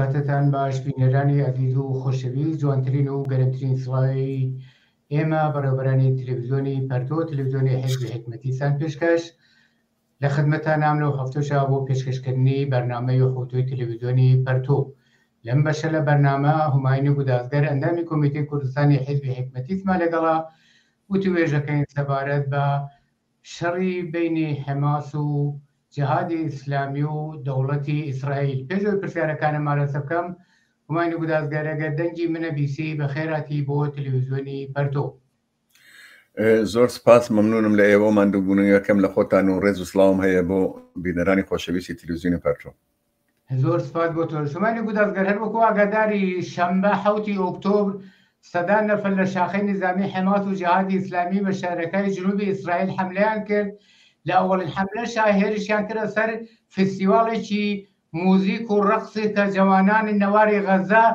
کاتتان باش بینەرانی عزیز و خۆشەویست، جوانترین و گەرمترین سڵاوی ئێمە بەڕێوەبەرانی تەلەڤیزیۆنی پەرتۆ تەلەڤیزیۆنی حیزبی حکمەتیسان پێشکەش لە خزمەتتان لەو هەفتەشە بۆ پێشکەشکردنی بەرنامەی یەخۆتووی تەلەڤیزیۆنی پەرتۆ. لەم بەشە لە بەرنامە هوماینی گودازگەر ئەندامی کۆمیتەی کوردستانی حیزبی حکمەتیسمان لەگەڵا وتوێژەکەی سەبارەت بە شەڕی بینی حەماس و جیهادی ئیسلامی و دەوڵەتی ئیسرائیل. پێشەوەی پرسیارەکانم ئارەسە بکەم، هوماینی گودازگەر ئەگەر دەنگی منە بیسی بەخێراتی بۆ تەلەڤیزیۆنی پەرتۆ. زۆر سپاس، مەمنونم لە ئێوە ماندووبوونەکەم لە خۆتان و ڕێز و سڵاوم هەیە بۆ بینەرانی خۆشەویستی تەلەڤیزیۆنی پەرتۆ. زۆر سپاس بۆ تۆ. هوماینی گودازگەر هەر وەکو ئاگاداری شەمبە 7 ئۆکتۆبر سەدان نەفەر لە شاخەی نظامی حەماس و جیهادی ئیسلامی بە شارەکەی جنوبی ئیسرائیل حەملەیان کرد. لە ئەوەڵین حەملەشە هێرشیان کردە سەر فستیواڵێکی موزیک و ڕەقسی کە جوانانی نەواری غەزە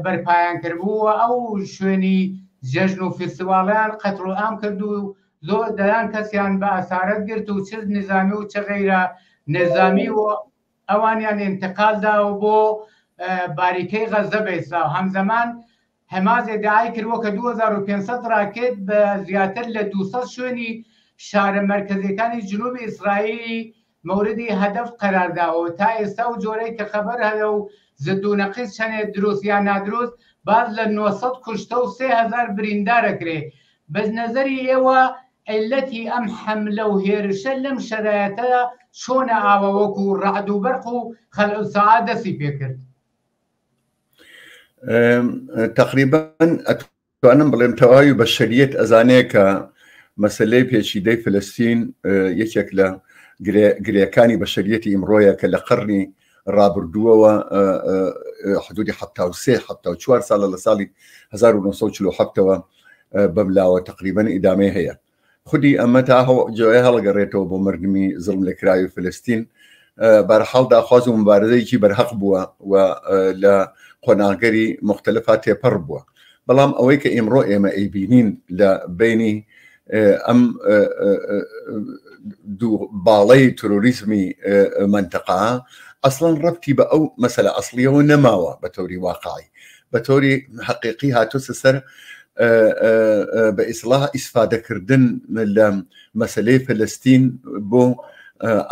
بەرپایان کردبووە. ئەو شوێنی جەژن و فستیواڵیان قەتڵ و ئام کرد و زۆر دەیان کەسیان بە ئەسارەت گرت و چ نظامی و چ غەیرە نظامی و ئەوانیان ئینتقالدا و بۆ باریکەی غەزە بەیسرا. هەمزەمان حەماس ئیدعای کردووە کە 2500 ڕاکێت بە زیاتر لە 200 شوێنی شارە مەرکەزیەکانی جنوبی ئیسرائیلی موردی هەدەف قەرارداوە. تا ئێستا و جۆرەی کە خەبەر هەیە و زد و نەقیس چەندێک دروست یان نادروست، باز لە 900 کوشتە و 3000 بریندارەکرێ. بە نەزەری ئێوە عیلەتی ئەم حەملە و هێرشە لەم شەرایەتە چۆنە ئاوە وەکو ڕەعد و بەرق و خەلع و سەعات دەستی پێکرد؟ تقریبا ئەتوانم بڵێم تەواوی بەشەریەت ئەزانەیە کە مەسەلەی پێچیدەی فلەستین یەکێک لە گرێەکانی بەشەریەتی ئیمڕۆیە کە لە قەرنی ڕابردووەوە حدودی 74 ساڵە لە ساڵی 1947ەوە بەملاوە تقریبا ئیدامەی هەیە. خودی ئەمە تا جۆیە هەڵگەڕێتەوە بۆ مردمی زڵم لە کراوی فلەستین. بەرحاڵ داخواز و مبارزەیەکی بەرهەق بووە و لە قۆناغەری مختلفات تێپەڕ بووە. بەڵام ئەوەی کە ئیمڕۆ ئێمە ئەیبینین لە بینی ئەم دوو باڵەی تۆریزمی منتەقە ئەسڵەن ڕەبتی بە ئەو مەسەلە ئەسڵیەوە نەماوە بە تۆری واقعی، بە تۆری حەقیقی هاتووە سەر بە ئیسلاح ئیسفادەکردن لە مەسەلەی فلەستین بۆ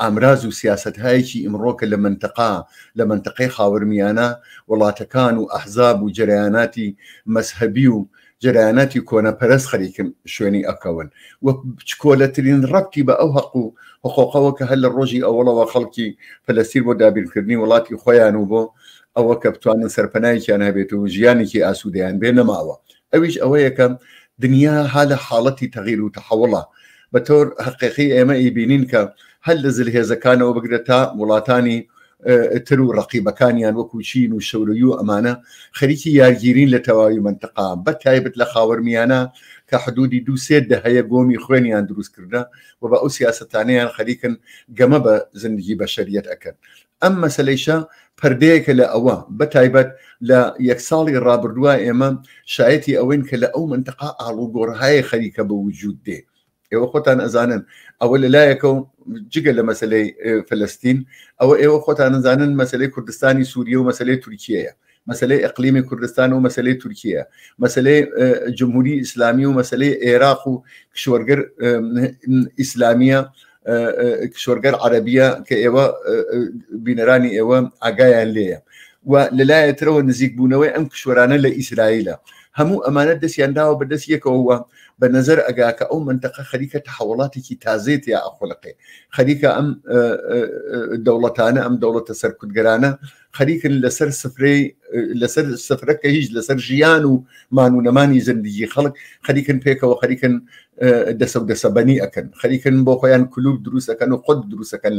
ئامراز و سیاسەتهایەکی ئیمڕۆکە لە منتەقەی خاوەرمیانە وڵاتەکان و ئەحزاب و جەرایاناتی مەزهەبی و جەرایاناتی کۆنەپەرست خەریکن شوێنی ئەکەون و کۆلەترین ڕەبتی بە ئەو حەق و حقوقەوە کە هەر لە ڕۆژی ئەوڵەوە خەڵکی فلەستین بۆ دابیرکردنی وڵاتی خۆیان و بۆ ئەوە کە بتوانن سەرپەنایەکیان هەبێت و ژیانێکی ئاسوودەیان بێ نەماوە. ئەویش ئەوەیە کە دنیا ها لە حاڵەتی تەغیر و تەحەوڵە. بە تۆر حقیقی ئێمە ئیبینین کە هەر لە زلهێزەکانەوە بگرێت تا وڵاتانی تر و ڕقیبەکانیان وەکو چین و شەوروی و ئەمانە خەریکی یارگیرین لە تەواوی منتەقە، بە تایبەت لە خاوەرمیانە کە حدودی 2-3 دەهەیە گۆمی خوێنیان دروست کردە و بە ئەو سیاسەتانەیان خەریکن گەمە بە زندگی بەشەریەت ئەکەن. ئەم مەسەلەیشە پەردەیەکە لە ئەوە بە تایبەت لە یەک ساڵی ڕابردووە ئێمە شایەتی ئەوەین کە لە ئەو منتەقە ئاڵوگۆڕهای خەریکە بە وجود دێ. ئێوە خۆتان ئەزانن ئەوە لەلایەکە و جگە لە مەسلەی فلەستین ئەوە ئێوە خۆتان ئەزانن مەسلەی کوردستانی سووریە و مەسلەی تورکیەیە، مەسلەی ئەقلیمی کوردستان و مەسلەی تورکیە، مەسلەی جمهوری ئیسلامی و مەسلەی عێراق و کشوەرگەر ئیسلامیە، کشوەرگەر عەرەبیە کە ئێوە بینەرانی ئێوە ئاگایان لێیە و لەلایەترەوە نزیک بوونەوەی ئەم کشوەرانە لە ئیسرائیلە. هەموو ئەمانە دەستیان داوە بە دەست یەکەوە بە نەزەر ئەگاکە ئەو منتەقە خەریکە تەحەوڵاتێکی تازێت یا ئەخۆڵقێ، خەریکە ئەم دەوڵەتانە ئەم دەوڵەتە سەرکوتگەرانە خەریکن لەسەر سفرەکە هیچ لەسەر ژیان و مانوونەمانی زندگی خەڵک خەریکن پێکەوە، خەریکن دەسە و دەسەبەنی ئەکەن، خەریکن بۆ خۆیان کلوب دروستەکەن و خۆت دروستەکەن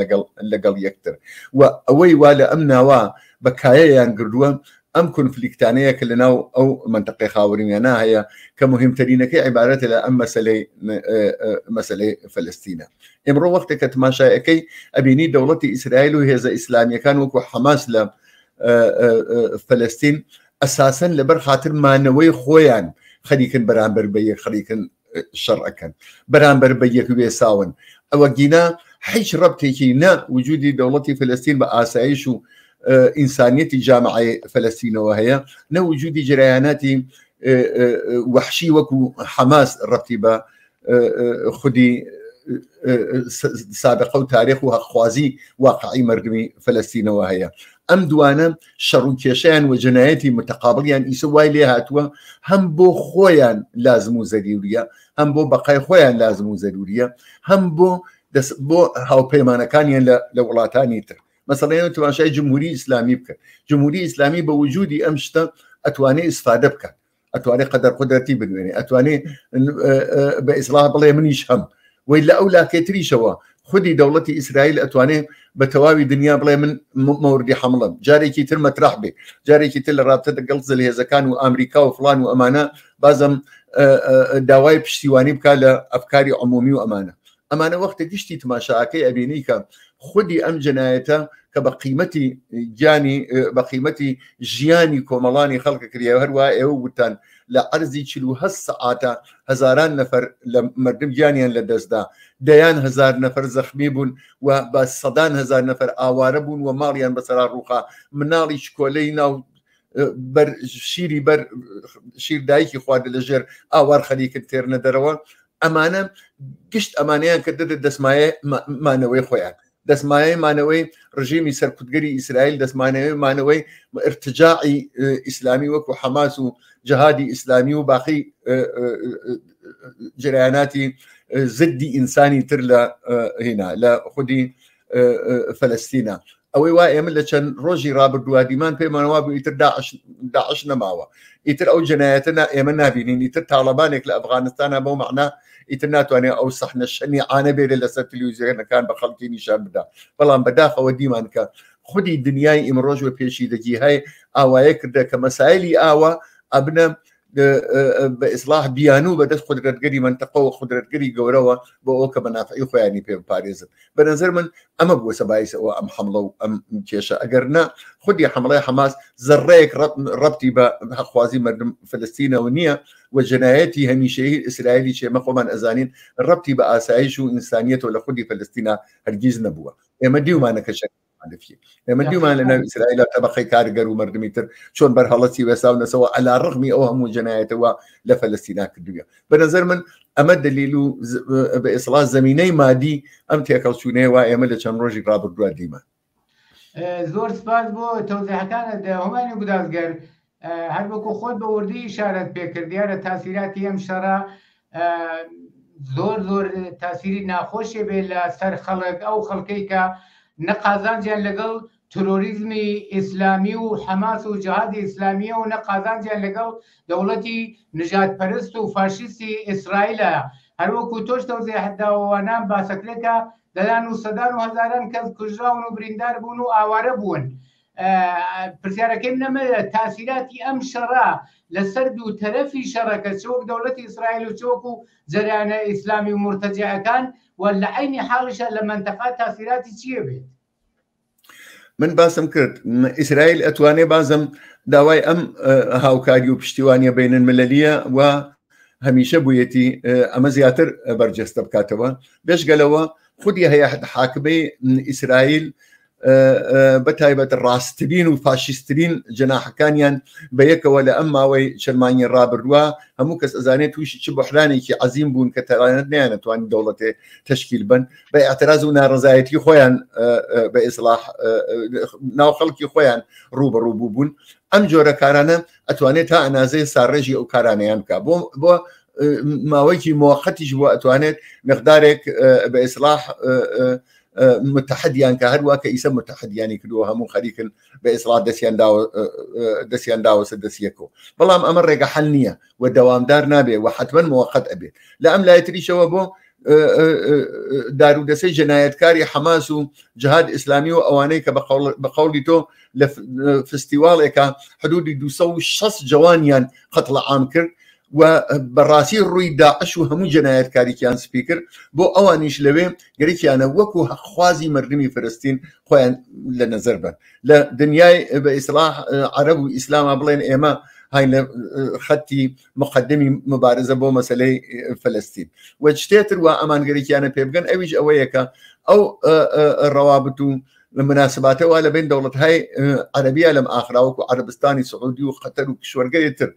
لەگەڵ یەکتر و ئەوەی وا لە ئەم ناوە بە کایەیان گردووە ئەم کنفلیکتانەیە کە لەناو ئەو منتەقەی خاوەرمیانە هەیە کە مهمترینەکەی عیبارەتە لە ئەم مەسەلەی فلەستینە. ئێمڕۆ وەختێک کە تماشایەکەی ئەبینی دەوڵەتی ئیسرائیل و هێزە ئیسلامیەکان وەکو حەماس لە فلەستین ئەساسەن لەبەر خاتر مانەوەی خۆیان خەریکن بەرامبەر بە یەک خەریکن شەڕ ئەکەن، بەرامبەر بە یەک وێساون. ئەوە گینا هیچ ڕەبتێکی نە وجودی دەوڵەتی فلەستین بە ئاسایش و انسانيتي جامعه فلسطين وهي نوجود جريانات وحشي وكو حماس الرتيبه خدي سابقه وتاريخها خوازي واقعي مردمي فلسطين وهي ام دوانا شروكيشان وجنايتي متقابلين يسوي لها توا هم بو خويا لازم زروريه هم بو بقاي خويا لازم زروريه هم بو دس بو هاو بيمانا كان لولاتاني تر مثلا انت شاي جمهوري اسلامي بك جمهوري اسلامي بوجودي امشتا اتواني استفاده بك اتواني قدرتي بدوني اتواني باصلاح بلا منيش هم ولا اولى كتري شوا خدي دولتي اسرائيل اتواني بتواوي دنيا بلا من موردي حمله جاري كي تر مترحبه جاري كي تل رابطه قلص اللي اذا كانوا امريكا وفلان وامانه بازم دواي بشتيواني بك لافكاري عمومي وامانه وقت تشتي تماشاكي ابينيكا خدي ام جنايته كبقيمتي جاني بقيمتي جياني كومالاني خلق كريا هروا ايوتان لارزي تشلو هالساعات هزاران نفر لمردم جانيا لدزدا ديان هزار نفر زخميبون وبس صدان هزار نفر اواربون وماليان بسرار روخا منالي شكولينا بر شيري بر شير دايكي خواد لجر اوار خليك تير ندروا امانه قشت امانيان كدد دسمايه مانوي خويا دسمايه مانوي رجيمي سركتغري اسرائيل دسمايه مانوي ارتجاعي اسلامي وكو حماس جهادي اسلامي وباقي جرياناتي زدي انساني ترلا هنا لا خدي فلسطين اوي واي ملچن روجي رابر دواديمان في منواب يتر داعش نماوا يتر او جنايتنا يمنا بينين يتر طالبانك لافغانستان ابو معناه يتناتو أنا أو صحنا الشني أنا بير اللي التلفزيون كان بخلتيني شاب بدا بلان بداخل ودي ما نك خدي الدنيا إمروج وبيشي دقي هاي أوايك ده كمسائل أوا أبنا بإصلاح بيانو بدأت قدرة قري منطقة وقدرة قري جوروا بوك منافع يعني في باريس بنظر من أما بو سبايس أو أم حملة أم كيشة أجرنا خدي حملة حماس زريك ربطي بخوازي مردم فلسطين ونية وجناياتي هميشي إسرائيلي شيء مقومان أزانين ربطي بأسايش وإنسانية ولا خدي فلسطين هرجيز نبوة إما ديو ما نكشك فيه لما ديو ما لنا إسرائيل تبقي كارجر ومردميتر شون برهالتي وساونا سوا على الرغم أوهم جنايات لفلسطين كدوية بنظر من أمد دليلو بإصلاح زميني مادي أمتى كوشوني وأمل كان روجي رابر دوا ديما زور سپاس بو توضیح كانت همانی گودازگر هر بکو خود به وردی اشارت بکر دیاره تاثیراتی هم شرا زور تاثیری ناخوشی به لسر خلق او خلقی که نقازان جان لگل تروریزمی اسلامی و حماس و جهاد اسلامی و نقازان جان لگل دولتی نجات پرست و فاشیستی اسرائیل هر وکو توش توضیح داوانان باسکله که دلان و صدان و هزاران کس کجراون و بریندار بون و آواره بون پرسیارەکەم نەمە تاثیراتی ئەم شەڕا لەسەر دوو تەرەفی شەڕەکە چۆک دەوڵەتی ئیسرائیل و چۆک و جەریانە ئیسلامی و مرتەجعەکان و لە عینی حاڵیشە لە مەنتەقا تاثیراتی چییە بێت؟ من باسم کرد ئیسرائیل ئەتوانێ بازم داوای ئەم هاوکاری و پشتیوانیە بین المللیە و هەمیشە بوویەتی ئەمە زیاتر بەرجەستە بکاتەوە بێشگەلەوە خودی هەیە حاکمەی ئیسرائیل بتايبت الراسترين وفاشيسترين جناح كانيان بيك ولا اما وي شرماني رابروا هموكس ازانيت وش شبحراني كي عظيم بون كتلانيان توان دولته تشكيل بن باعتراضنا رزايتي خويان باصلاح ناو خلقي خويان روبون ام جورا كارانا اتوانيتها انا زي سارجي او كارانيان كا بو ما ويكي مؤقتي جوا اتوانيت مقدارك باصلاح متحديان كهروا كيسم متحديان كدوها مو خليك باصلاح دسيان داو سدسيكو والله امر رجع حلنيه والدوام دار نابي وحتما مؤقت ابي لا ام لا يتري شوابو دارو دسي جنايات كاري حماس جهاد اسلامي واوانيك بقولتو فستيوالك حدود دوسو شخص جوانيان قتل عامكر وبراسي روي داعش وهمو جنايات كاري كان سبيكر بو اوانيش لوي قريت انا وكو خوازي مرمي فلسطين خوان لنزربه لا دنياي باصلاح عرب واسلام بلين ايما هاي خطي مقدمي مبارزه بو مساله فلسطين وجتيتر وامان قريت انا بيبغن اويج اويكا او الروابط مناسباته لە بین دەوڵەت‌های عەرەبیە لەم ئاخرا وەکو عەرەبستانی سعودی و قەتەر و کشوەرگەی تر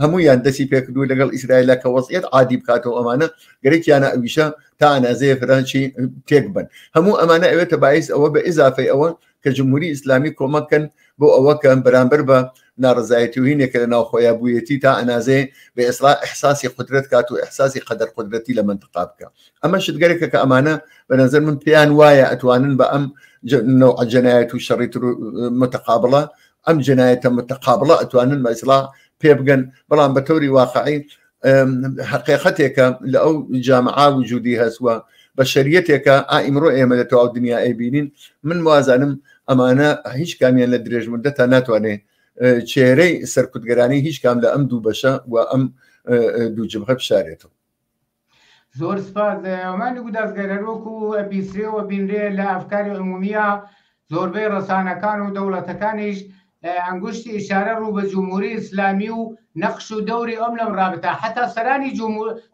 هەموویان دەستی پێکردووە لەگەڵ ئیسرائیل کە وەزعیەت عادی بکاتەوە ئەمانە گەرەکیانە ئەویشە تا ئەنازەیە فرانچی تێک بن هەموو ئەمانە ئەوێتە باعث ئەوە بە ئیزافەی ئەوە کە جمهوری ئیسلامی کۆمەکەن بۆ ئەوە کە بەرامبەر بە ناڕزایەتی و هینێکە لە ناوخۆیان بوویەتی تا ئەنازەیە بە ئێسلا ئیحساسی قودرەت کات و ئیحساسی قەدەر قودرەتی لە منتقا بکە ئەمە شتگەرێکە کە ئەمانە بە نەزەر من پێیان وایە ئەتوانن بە ئەم نوع جەنایەت و شەڕی متقابڵە ئەم جەنایەتە متقابڵە ئەتوانن بە ئیسلا پێ بگەن بەڵام بە تەوری واقعی حقیقەتێکە لە ئەو جامعا وجودی هەسووە بە شەریەتێکە ئیمڕۆ ئێمە لە تەواو دنیا ئەیبینین من وازانم ئەمانە هیچ کامیان لە درێژ مدەتا ناتوانێت چێرەی سەرکوتگەرانی هیچ کام لە ئەم دوو بەشە و ئەم دوو جبهە بشارێتەوە. زۆر سپاس ئەمانی گودازگەر هەروەکو ئەبیسرێەوە بینرێ لە ئەفکاری عمومیە زۆربەی ڕەسانەکان و دەوڵەتەکانیش ئەنگشتی ئیشارە ڕوو بە جمهوری ئیسلامی و نەقش و دەوری ئەم لەم رابطە حتا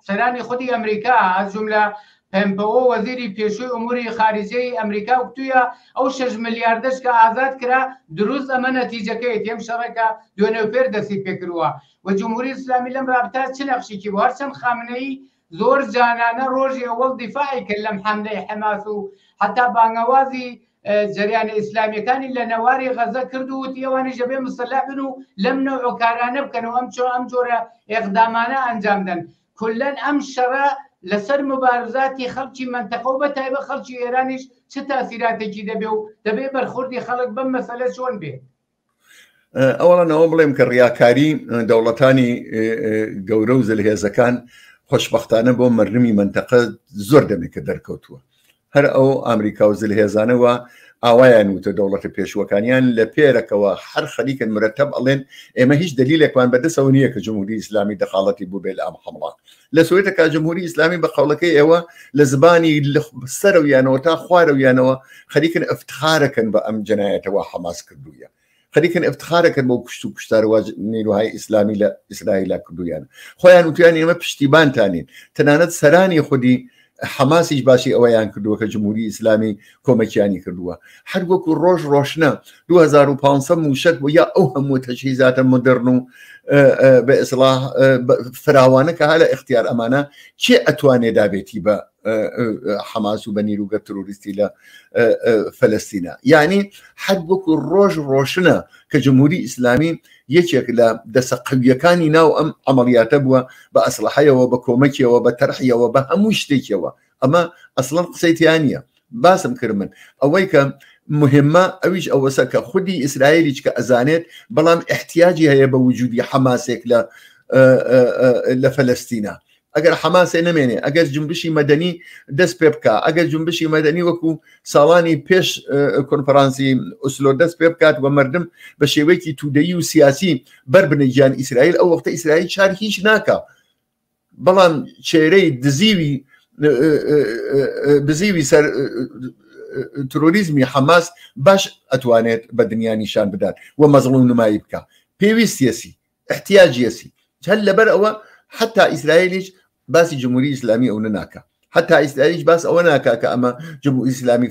سەرانی خودی ئەمریکا ئەز جملە پێمپەوە وەزیری پێشووی ئوموری خارجەی ئەمریکا وکتویە ئەو 6 ملیاردەش کە ئازاد کرا دروست ئەمە نەتیجەکەی تێم شەڕێکە دوێنێ پێر دەستی پێکردووە و جمهوری ئیسلامی لەم رابطە چ نەقشێکی بۆ هەرچەند خامنەی زۆر جانانە ڕۆژی ئەوەڵ دیفاعی کرد لەم حەملەی حەماس و حتا بانگەوازی جریانە ئیسلامیەکانی لە نەواری غەزە کرد و وتی ئەوانی ژەبێ مسلح بن و لەم نەوع کارانە بکەنەوە ئەم جۆرە ئێقدامانە ئەنجامدەن کولەن ئەم شەڕە لەسەر مبارزاتی خەڵکی منتەقە و بەتایبە خەڵکی ئێرانیش چه تاثیراتێکی دەبێ و دەبێ بەرخوردی خەڵک بەم مەسەلە چۆن بێ؟ ئەوڵانەوە بڵێم کە ڕیاکاری دەوڵەتانی گەورە و زلهێزەکان خۆشبەختانە بۆ مەرنمی منتەقە زۆر دەمێکە دەرکەوتووە هەر ئەو ئەمریکا و زلهێزانەوە ئاوایان وتە دەوڵەتە پێشوەکانیان لە پێرەکەوە هەر خەریکن مرتب ئەڵێن ئێمە هیچ دلیلێکمان بەدەستەوە نییە کە جمهوری ئیسلامی دەخاڵەتی بوو بێ لە ئەم حەمڵە لە سوێتەکە جمهوری ئیسلامی بە قەوڵەکەی ئێوە لە زبانی سەرەویانەوە تا خوارەویانەوە خەریکن ئەفتخارەکەن بە ئەم جەنایەتەوە حەماس کردوویە خەریکن ئەفتخارەکەن بۆ کوشت و کوشتارەوە نیروهای ئیسلامی لە ئیسرائیل کردویان خۆیان وتیان ئێمە پشتیبانتانین تەنانەت سەرانی خودی حماسیش باشی ئەوەیان کردووە کە جمهوری ئیسلامی کۆمەکیانی کردووە هەر وەکو ڕۆژ ڕۆشنە 2500 موشک بۆ یا ئەو هەموو تەجهیزاتە مدرن و بە ئیسلاح فراوانە کە ها لە اختیار ئەمانە کێ ئەتوانێ دابێتی بە حماس و بە نیروگە تروریستی لە فەلەستینە یعنی هەر وەکو ڕۆژ ڕۆشنە کە جمهوری ئیسلامی یەکێک لە دەسە قەویەکانی ناو ئەم عملیاتە بووە بە ئەسلحەیەوە بە کۆمەکیەوە بە تەرحیەوە بە هەموو شتێکەوە ئەمە ئەسڵەن قسەی تیانە باسم کرد من ئەوەی کە مهمە ئەویش ئەوەسە کە خودی ئیسرائیلیش کە ئەزانێت بەڵام احتیاجی هەیە بە وجودی حماسێک لە فەلەستینە ئەگەر حماسێ نمێنێ ئەگەر جنبشی مەدەنی دەست پێ بکە ئەگەر جنبشی مەدەنی وەکو ساڵانی پێش کۆنفرانسی ئۆسلۆ دەست پێ بکات و مردم بە شێوەیەکی توودەیی و سیاسی بەربنە گیان ئیسرائیل ئەو وەختە ئیسرائیل چار هیچ ناکە بەڵام چێرەی بزیوی سەر تروریزمی حماس باش ئەتوانێت بە دنیا نیشان بدات و مەزڵوم نمایی بکە پێویستیەسی احتیاجیەسی هەر لەبەر ئەوە حتا ئیسرائیلیش باسی جمهوری ئیسلامی ئەو ناکە حتا ئیسرائیلیش باس ئەوە ناکە کە ئەمە جمهوری ئیسلامی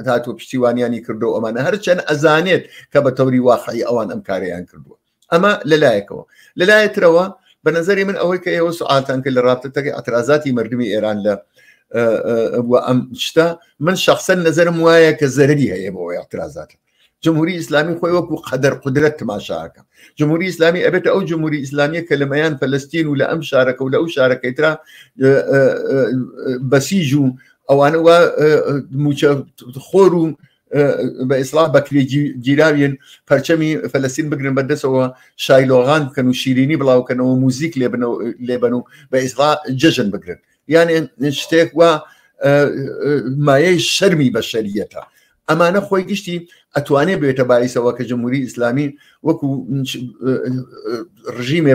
هاتووە پشتیوانیانی کردو ئەمانە هەرچەند ئەزانێت کە بە تەوری واقعی ئەوان ئەم کارەیان کردووە ئەمە لەلایەکەوە لەلایەترەوە بە نظری من ئەوەی کە ئێوە سوعاتان کرد لە ڕابطەکەی ئەترازاتی مردمی ئێران لە ئەم شتە من شخصا نظرم وایە کە زەرری هەیە بۆ ئەترازاتە جمهوری ئیسلامی خۆی وەکو قەدەر قودرەت تماشاکە جمهوری ئیسلامی ئەبێتە ئەو جمهوری ئیسلامیە کە لەمەیان فەلەستین و لە ئەم شارەکە و لە ئەو شارەکەیترا بەسیج و ئەوانەوە موچە خۆر و بە ئیسلاح بەکرێ گیراوین پەرچەمی فەلەستین بگرن بەدەستەوە شایلۆغان بکەن و شیرینی بڵاوکەنەوە موزیک لێبن و بە ئیسلاح جەژن بگرن یانێ شتێک وە مایەی شەرمی بەشەریەتە ئەمانە خۆی گشتی ئەتوانێت بێتە باعیسەوە کە جمهوری ئیسلامی وەکو ڕژیمێ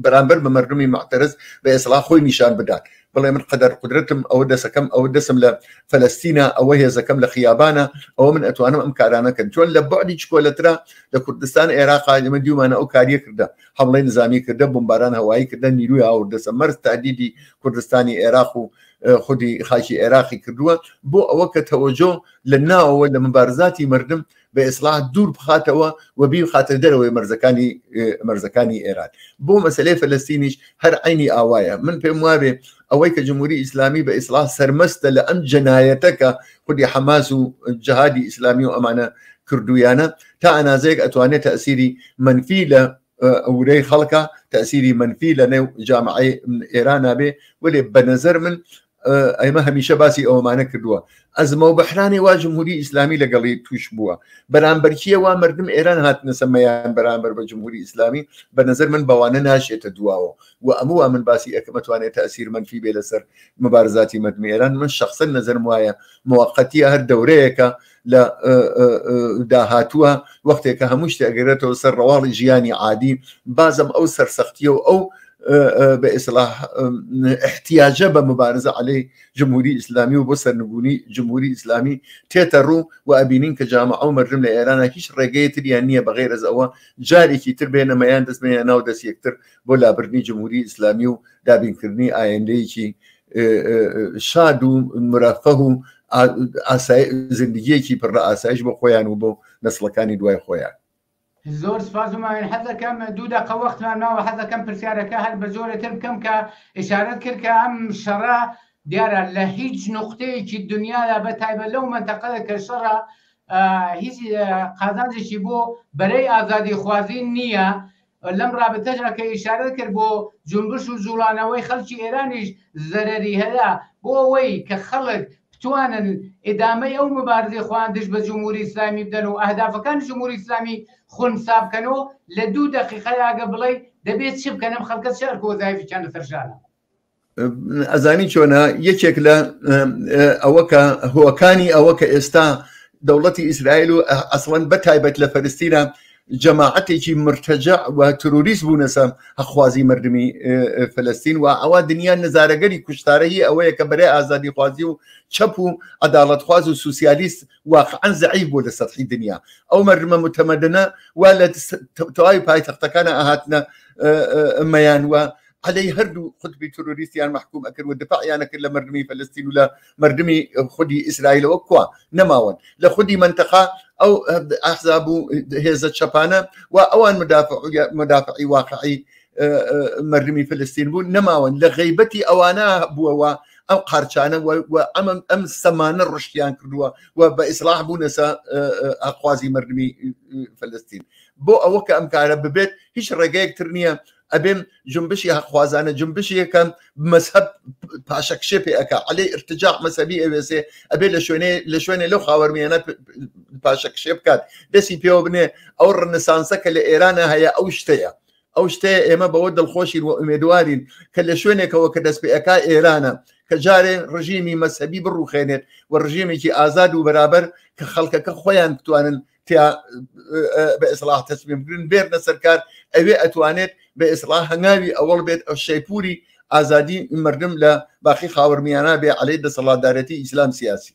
بەرامبەر بە مەردمی معتەرز بە ئێسڵا خۆی نیشان بدات، بڵێ من قەدەر قودرەتم ئەوە دەسەکەم ئەوە دەسم لە فەلەستینە ئەوە هێزەکەم لە خیابانە ئەوە من ئەتوانم ئەم کارانەکەن، چۆن لە بعدی چکۆلەترا لە کوردستان عێراق ئێمە دیومانە ئەو کاریە کردە، حمڵەی نظامی کردە، بمباران هەوایی کردە، نیروی هاوردەسە مەرز تادیدی کوردستانی عێراق و خودی خاکی عێراقی کردووە بۆ ئەوە کە تەوەجۆ لە ناوەوە لە مبارزاتی مردم بە ئیسلاح دوور بخاتەوە و بیر خاتە دەرەوەی مەرزەکانی ئێران. بۆ مەسەلەی فەلەستینیش هەر عینی ئاوایە. من پێم وابێ ئەوەی کە جمهوری ئیسلامی بە ئیسلاح سەرمەستە لە ئەم جەنایەتەکە خودی حەماس و جەهادی ئیسلامی و ئەمانە کردویانە تا ئەنازەیەک ئەتوانێت تەئسیری منفی لە ئەورەی خەڵکە، تەئسیری منفی لە نێو جامعەی ئێرانە بێ، وەلێ بە نەزەر من ئەمە هەمیشە باسی ئەوەمانە کردووە. ئەزمە و بەحرانی وا جمهوری ئیسلامی لەگەڵی توش بووە، بەرامبەرکیە وا مردم ئێران هاتنە سەمەیان بەرامبەر بە جمهوری ئیسلامی، بە نەزەر من بەوانە ناشێتە دواوە و ئەمووە من باسی ئەەکەم ئەتوانێت تەئسیر منفی بێ لەسەر مبارزاتی مردمی ئێران. من شخصەن نەزەرم وایە موقەتیە هەر دەورەیەکە لە داهاتووە وەختێکە هەموو شتێک ئەگەرێتەوە سەر ڕەواڵی ژیانی عادی، بازم ئەو سەرسەختیە و ئەو بإصلاح احتياجه بمبارزه عليه جمهوري اسلامي وبصر نقولي جمهوري اسلامي تيترو وابينين كجامعه ومرجم لايران هيش رقيه اليانيه بغير زوا جاري كي تربينا ما يندس ما يناودس يكتر بولا برني جمهوري اسلامي ودابين كرني ايندي كي شادو مرفهو زندگی کی پر آسایش بۆ خۆیان و بۆ نسلەکانی دوای خۆیان. زۆر سپاسماوێن. حەزەکەم دوو دقە وەختمان ماوە، حەزەکەم پرسیارەکە هەر بە زۆرتر بکەم کە ئشارەت کرد کە ئەم شەڕە دیارە لە هیچ نقطەیەکی دنیادا بە تایبەت لەو مەنتەقەدا کە شەڕە هیچ قازانجێکی بۆ بەرەی ئازادی خوازی نییە. لەم رابطەژە کە ئشارەت کرد بۆ جنبش و جوڵانەوەی خەڵکی ئێرانیش زەرەری هەیە بۆ ئەوەی کە خەڵک توانن ئێدامەی ئەو مبارزەی خواندش بە جمهوری ئیسلامی بدەن و ئەهدافەکانی جمهوری ئیسلامی خونسا بکەنەوە لە 2 دقیقە ئاگە بڵێ دەبێت چی بکەن ئەم خەڵکە چێر کۆزایفیان لەسەر شانە. ئەزانی چۆنە یەکێک لە ئەوە کە هۆکانی ئەوە کە ئێستا دەوڵەتی ئیسرائیل و ئەسڵەن بەتایبەت لە فەلەستینە جەماعەتێکی مرتەجە و تروریست بوونەسە هەخوازی مردمی فەلەستین و ئەوە دنیا نەزارەگەری کوشتارەیی ئەوەیە کە بەرەی ئازادی خوازی و چەپ و عەداڵەتخواز و سوسیالیست واقعەن زەعیف بوو لە سەطحی دنیا. ئەو مردمە متەمەدنە وا لە تەواوی پایتەختەکانە ئاهاتنە مەیان وە علي هردو خطبي تروریستیان محکوم ئەکرد و دفاعیان ئەکرد لە مردمی فەلەستین و لە مردمی خودی ئیسرائیلەوە کوا نەماون لە خودی منتەقا ئەو ئەحزاب و هێزە چەپانە و ئەوان مدافعی واقعی مردمی فەلەستین بوون نەماون لە غەیبەتی ئەوانە بووەوە ئەم قارچانە و ئەم سەمانە ڕشتیان کردووە و بە ئیسلاح بوونەسە ئەخوازی مردمی فەلەستین بۆ ئەوە کە ئەم کارە ببێت هیچ ڕێگەیەکتر نییە ئەبێم جنبشی هەخوازانە جنبشی یەکەم مەذهب پاشەکشێ پێ ئەکا عەلەی ارتجاع مەذهبی ئەوێسێ ئەبێ لە شوێنێ لەو خاوەرمیانە پاشەکشێ بکات دەستی پێوە بنێ ئەو ڕەنەسانسە کە لە ئێرانە هەیە ئەو شتەیە ئێمە بەوە دڵخۆشین و ئومێدوارین کە لە شوێنێکەوە کە دەست پێ ئەکا ئێرانە کە جارێ ڕژیمی مەذهبی بڕوخێنێت و ڕژیمێکی ئازاد و بەرابەر کە خەڵکەکە خۆیان بتوانن بە ئیسلاح تەسمیم بگرن بێرنە سەرکار ئەوێ ئەتوانێت بە ئیسلاح هەنگاوی ئەوەڵ بێت ئەو شەیپوری ئازادی مردم لە باقی خاوەرمیانە بێ عەلەی دەسەڵاتدارەتی ئیسلام سیاسی.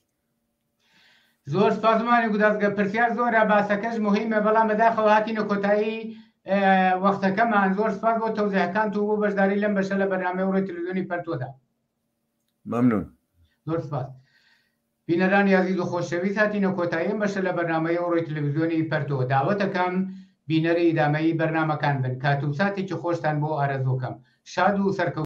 زۆر سپاسمانی گودازگە پرسیار زۆرە باسەکەش مهمە بەڵام بەداخەوە هاتینە کۆتایی وەختەکەمان زۆر سپاس بۆ تەوزیحەکان و بۆ بەشداری لەم بەشە لە بەرنامەی ئەوڕۆی تەلەڤیزیۆنی پەرتۆدا. مەمنون. زۆر سپاس. بینەرانی عەزیز و خۆشەویست هاتینە کۆتایی بەشە لە بەرنامەی ئەوڕۆی تەلەڤیزیۆنی پەرتۆ داوەتەکەم بینەری ئیدامەیی بەرنامەکان بن کات و ساتێکی خۆشتان بۆ ئارەزووکەم شاد و سەرکەوتوو